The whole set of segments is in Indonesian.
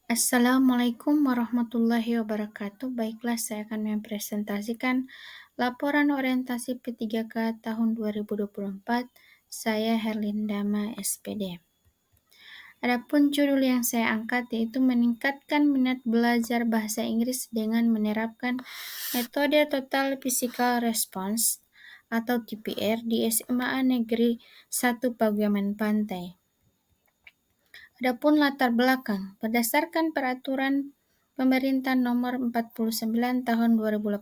Assalamualaikum warahmatullahi wabarakatuh. Baiklah, saya akan mempresentasikan laporan orientasi P3K tahun 2024. Saya Herlindama, SPD. Adapun judul yang saya angkat yaitu meningkatkan minat belajar bahasa Inggris dengan menerapkan metode Total Physical Response atau TPR di SMA Negeri 1 Paguyaman Pantai. Adapun latar belakang, berdasarkan peraturan Pemerintah Nomor 49 Tahun 2018,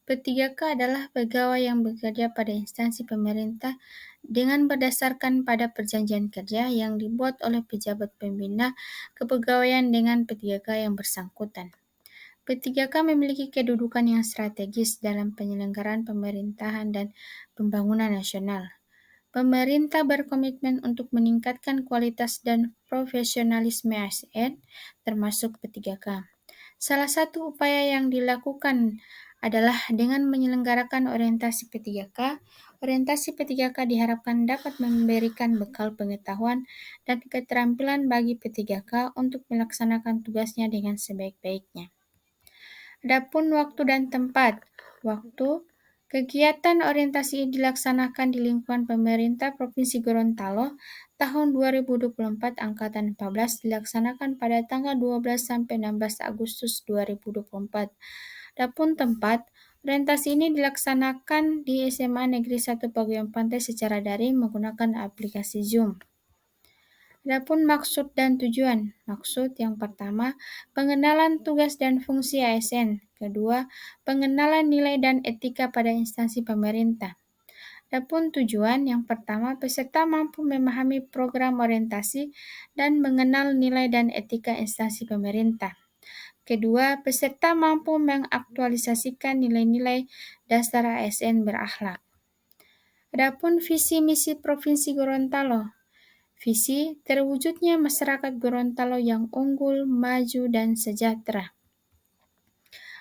P3K adalah pegawai yang bekerja pada instansi pemerintah dengan berdasarkan pada perjanjian kerja yang dibuat oleh pejabat pembina kepegawaian dengan P3K yang bersangkutan. P3K memiliki kedudukan yang strategis dalam penyelenggaraan pemerintahan dan pembangunan nasional. Pemerintah berkomitmen untuk meningkatkan kualitas dan profesionalisme ASN, termasuk P3K. Salah satu upaya yang dilakukan adalah dengan menyelenggarakan orientasi P3K. Orientasi P3K diharapkan dapat memberikan bekal pengetahuan dan keterampilan bagi P3K untuk melaksanakan tugasnya dengan sebaik-baiknya. Adapun waktu dan tempat. Waktu, kegiatan orientasi dilaksanakan di lingkungan pemerintah Provinsi Gorontalo tahun 2024 angkatan 14 dilaksanakan pada tanggal 12 sampai 16 Agustus 2024. Adapun tempat, orientasi ini dilaksanakan di SMA Negeri 1 Paguyaman Pantai secara daring menggunakan aplikasi Zoom. Adapun maksud dan tujuan. Maksud yang pertama, pengenalan tugas dan fungsi ASN. Kedua, pengenalan nilai dan etika pada instansi pemerintah. Adapun tujuan yang pertama, peserta mampu memahami program orientasi dan mengenal nilai dan etika instansi pemerintah. Kedua, peserta mampu mengaktualisasikan nilai-nilai dasar ASN berakhlak. Adapun visi misi Provinsi Gorontalo. Visi terwujudnya masyarakat Gorontalo yang unggul, maju, dan sejahtera.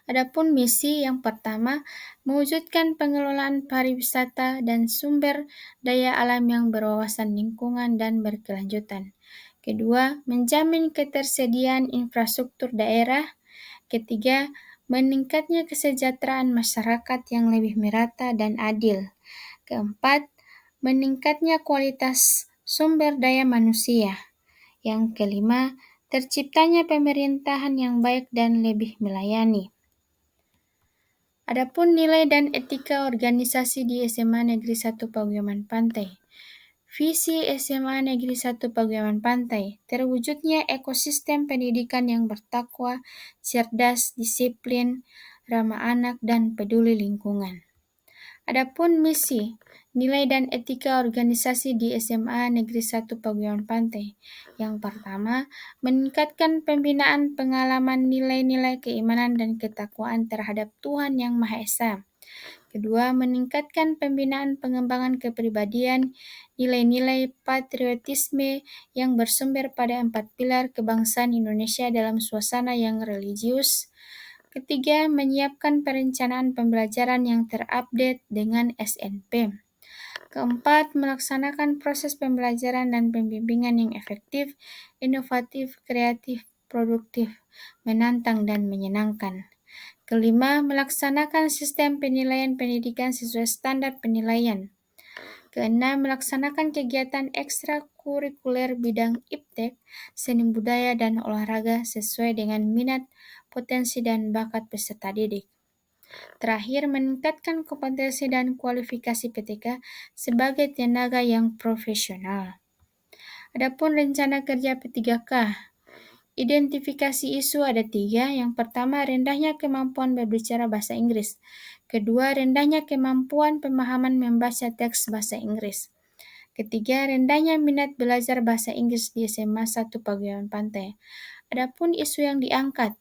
Adapun misi yang pertama, mewujudkan pengelolaan pariwisata dan sumber daya alam yang berwawasan lingkungan dan berkelanjutan. Kedua, menjamin ketersediaan infrastruktur daerah. Ketiga, meningkatnya kesejahteraan masyarakat yang lebih merata dan adil. Keempat, meningkatnya kualitas sumber daya manusia. Yang kelima, terciptanya pemerintahan yang baik dan lebih melayani. Adapun nilai dan etika organisasi di SMA Negeri 1 Paguyaman Pantai. Visi SMA Negeri 1 Paguyaman Pantai, terwujudnya ekosistem pendidikan yang bertakwa, cerdas, disiplin, ramah anak, dan peduli lingkungan. Adapun misi, nilai dan etika organisasi di SMA Negeri 1 Paguyaman Pantai. Yang pertama, meningkatkan pembinaan pengalaman nilai-nilai keimanan dan ketakwaan terhadap Tuhan Yang Maha Esa. Kedua, meningkatkan pembinaan pengembangan kepribadian, nilai-nilai patriotisme yang bersumber pada 4 pilar kebangsaan Indonesia dalam suasana yang religius. Ketiga, menyiapkan perencanaan pembelajaran yang terupdate dengan SNP. Keempat, melaksanakan proses pembelajaran dan pembimbingan yang efektif, inovatif, kreatif, produktif, menantang, dan menyenangkan. Kelima, melaksanakan sistem penilaian pendidikan sesuai standar penilaian. Keenam, melaksanakan kegiatan ekstrakurikuler bidang iptek, seni budaya, dan olahraga sesuai dengan minat, potensi, dan bakat peserta didik. Terakhir, meningkatkan kompetensi dan kualifikasi PTK sebagai tenaga yang profesional. Adapun rencana kerja P3K. Identifikasi isu ada 3. Yang pertama, rendahnya kemampuan berbicara bahasa Inggris. Kedua, rendahnya kemampuan pemahaman membaca teks bahasa Inggris. Ketiga, rendahnya minat belajar bahasa Inggris di SMA 1 Paguyaman Pantai. Adapun isu yang diangkat,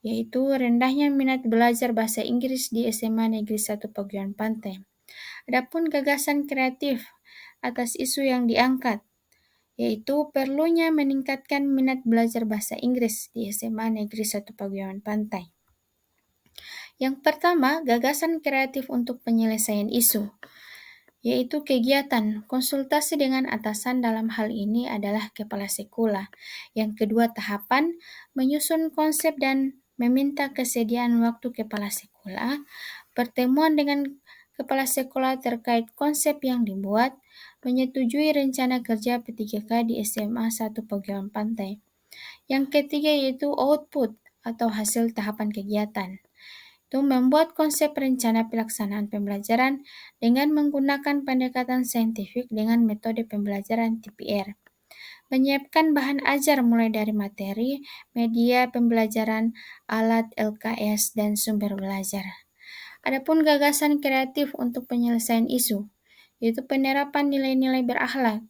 yaitu rendahnya minat belajar bahasa Inggris di SMA Negeri 1 Paguyaman Pantai. Adapun gagasan kreatif atas isu yang diangkat, yaitu perlunya meningkatkan minat belajar bahasa Inggris di SMA Negeri 1 Paguyaman Pantai. Yang pertama, gagasan kreatif untuk penyelesaian isu. yaitu kegiatan konsultasi dengan atasan, dalam hal ini adalah kepala sekolah. Yang kedua tahapan, menyusun konsep dan meminta kesediaan waktu kepala sekolah, pertemuan dengan kepala sekolah terkait konsep yang dibuat, menyetujui rencana kerja P3K di SMA 1 Paguyuban Pantai. Yang ketiga yaitu output atau hasil tahapan kegiatan. Itu membuat konsep rencana pelaksanaan pembelajaran dengan menggunakan pendekatan saintifik dengan metode pembelajaran TPR. Menyiapkan bahan ajar mulai dari materi, media pembelajaran, alat LKS, dan sumber belajar. Adapun gagasan kreatif untuk penyelesaian isu, yaitu penerapan nilai-nilai berakhlak,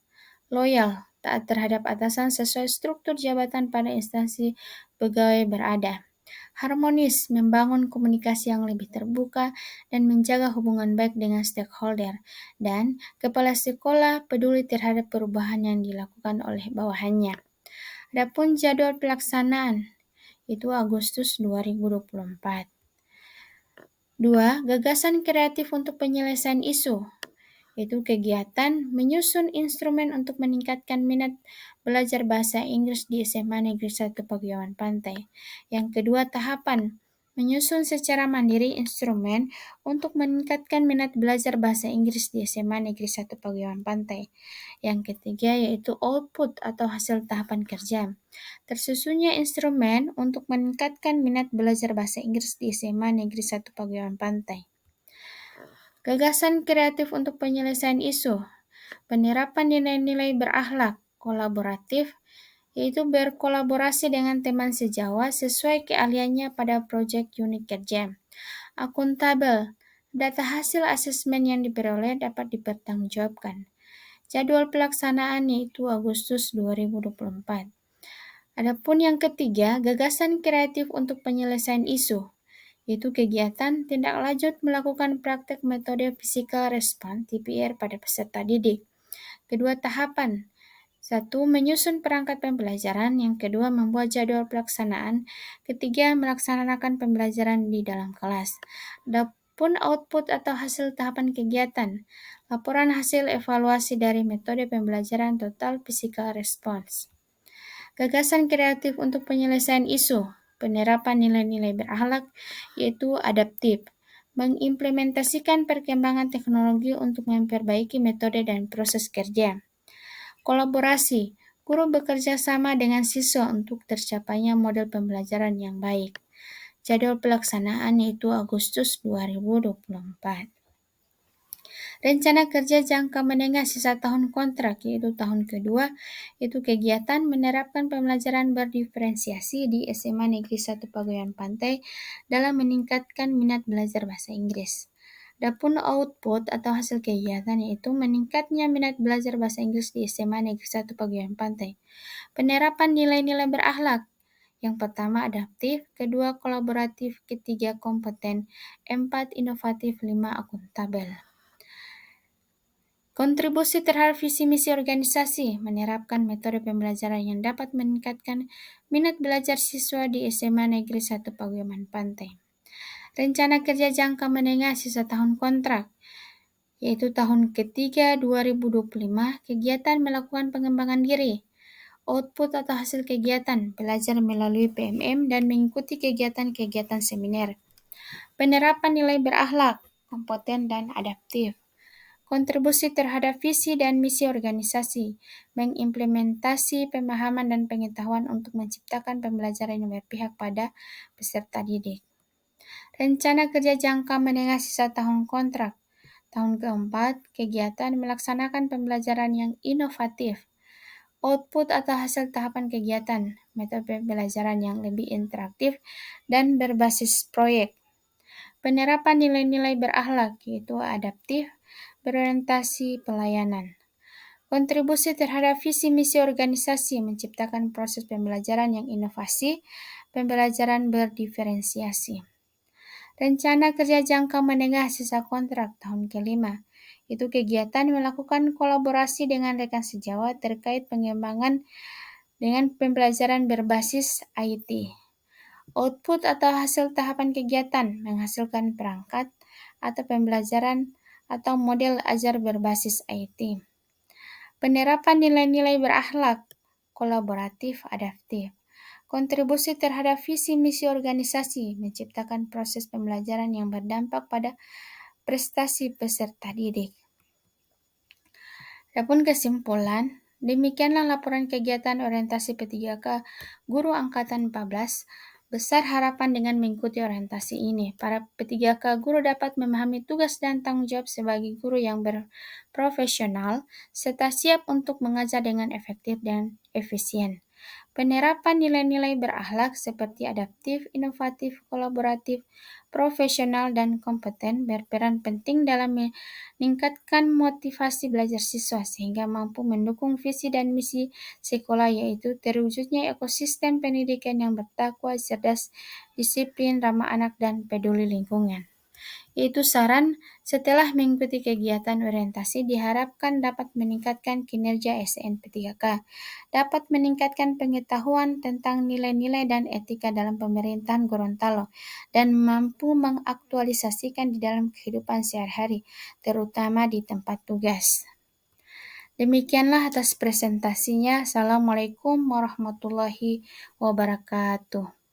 loyal, taat terhadap atasan sesuai struktur jabatan pada instansi pegawai berada. Harmonis, membangun komunikasi yang lebih terbuka dan menjaga hubungan baik dengan stakeholder. Dan kepala sekolah peduli terhadap perubahan yang dilakukan oleh bawahannya. Adapun jadwal pelaksanaan, itu Agustus 2024. 2. Gagasan kreatif untuk penyelesaian isu, yaitu kegiatan menyusun instrumen untuk meningkatkan minat belajar bahasa Inggris di SMA Negeri 1 Paguyuban Pantai. Yang kedua tahapan, menyusun secara mandiri instrumen untuk meningkatkan minat belajar bahasa Inggris di SMA Negeri 1 Paguyuban Pantai. Yang ketiga yaitu output atau hasil tahapan kerja. Tersusunnya instrumen untuk meningkatkan minat belajar bahasa Inggris di SMA Negeri 1 Paguyuban Pantai. Gagasan kreatif untuk penyelesaian isu, penerapan nilai-nilai berakhlak, kolaboratif, yaitu berkolaborasi dengan teman sejawat sesuai keahliannya pada proyek unit kerja. Akuntabel, data hasil asesmen yang diperoleh dapat dipertanggungjawabkan. Jadwal pelaksanaan yaitu Agustus 2024. Adapun yang ketiga, gagasan kreatif untuk penyelesaian isu, yaitu kegiatan tindak lanjut melakukan praktek metode physical response TPR pada peserta didik. Kedua tahapan, satu, menyusun perangkat pembelajaran, yang kedua membuat jadwal pelaksanaan, ketiga melaksanakan pembelajaran di dalam kelas. Adapun output atau hasil tahapan kegiatan, laporan hasil evaluasi dari metode pembelajaran total physical response. Gagasan kreatif untuk penyelesaian isu, penerapan nilai-nilai berakhlak, yaitu adaptif, mengimplementasikan perkembangan teknologi untuk memperbaiki metode dan proses kerja. Kolaborasi, guru bekerja sama dengan siswa untuk tercapainya model pembelajaran yang baik. Jadwal pelaksanaan yaitu Agustus 2024. Rencana kerja jangka menengah sisa tahun kontrak, yaitu tahun kedua, itu kegiatan menerapkan pembelajaran berdiferensiasi di SMA Negeri 1 Paguyuban Pantai dalam meningkatkan minat belajar bahasa Inggris. Adapun output atau hasil kegiatan yaitu meningkatnya minat belajar bahasa Inggris di SMA Negeri 1 Paguyuban Pantai. Penerapan nilai-nilai berakhlak. Yang pertama adaptif, kedua kolaboratif, ketiga kompeten, 4 inovatif, 5 akuntabel. Kontribusi terhadap visi misi organisasi, menerapkan metode pembelajaran yang dapat meningkatkan minat belajar siswa di SMA Negeri 1 Paguyuban Pantai. Rencana kerja jangka menengah sisa tahun kontrak, yaitu tahun ketiga 2025, kegiatan melakukan pengembangan diri. Output atau hasil kegiatan, belajar melalui PMM dan mengikuti kegiatan-kegiatan seminar. Penerapan nilai berakhlak, kompeten dan adaptif. Kontribusi terhadap visi dan misi organisasi, mengimplementasi pemahaman dan pengetahuan untuk menciptakan pembelajaran yang berpihak pada peserta didik. Rencana kerja jangka menengah sisa tahun kontrak. Tahun keempat, kegiatan melaksanakan pembelajaran yang inovatif. Output atau hasil tahapan kegiatan, metode pembelajaran yang lebih interaktif dan berbasis proyek. Penerapan nilai-nilai berakhlak, yaitu adaptif, berorientasi pelayanan. Kontribusi terhadap visi misi organisasi menciptakan proses pembelajaran yang inovasi, pembelajaran berdiferensiasi. Rencana kerja jangka menengah sisa kontrak tahun kelima, itu kegiatan melakukan kolaborasi dengan rekan sejawat terkait pengembangan dengan pembelajaran berbasis IT. Output atau hasil tahapan kegiatan menghasilkan perangkat atau pembelajaran atau model ajar berbasis IT. Penerapan nilai-nilai berakhlak, kolaboratif, adaptif. Kontribusi terhadap visi misi organisasi menciptakan proses pembelajaran yang berdampak pada prestasi peserta didik. Adapun kesimpulan, demikianlah laporan kegiatan orientasi P3K Guru Angkatan 14. Besar harapan dengan mengikuti orientasi ini. Para P3K guru dapat memahami tugas dan tanggung jawab sebagai guru yang berprofesional, serta siap untuk mengajar dengan efektif dan efisien. Penerapan nilai-nilai berakhlak seperti adaptif, inovatif, kolaboratif, profesional, dan kompeten berperan penting dalam meningkatkan motivasi belajar siswa sehingga mampu mendukung visi dan misi sekolah, yaitu terwujudnya ekosistem pendidikan yang bertakwa, cerdas, disiplin, ramah anak, dan peduli lingkungan. Yaitu saran setelah mengikuti kegiatan orientasi diharapkan dapat meningkatkan kinerja SNP3K, dapat meningkatkan pengetahuan tentang nilai-nilai dan etika dalam pemerintahan Gorontalo, dan mampu mengaktualisasikan di dalam kehidupan sehari-hari, terutama di tempat tugas. Demikianlah atas presentasinya. Assalamualaikum warahmatullahi wabarakatuh.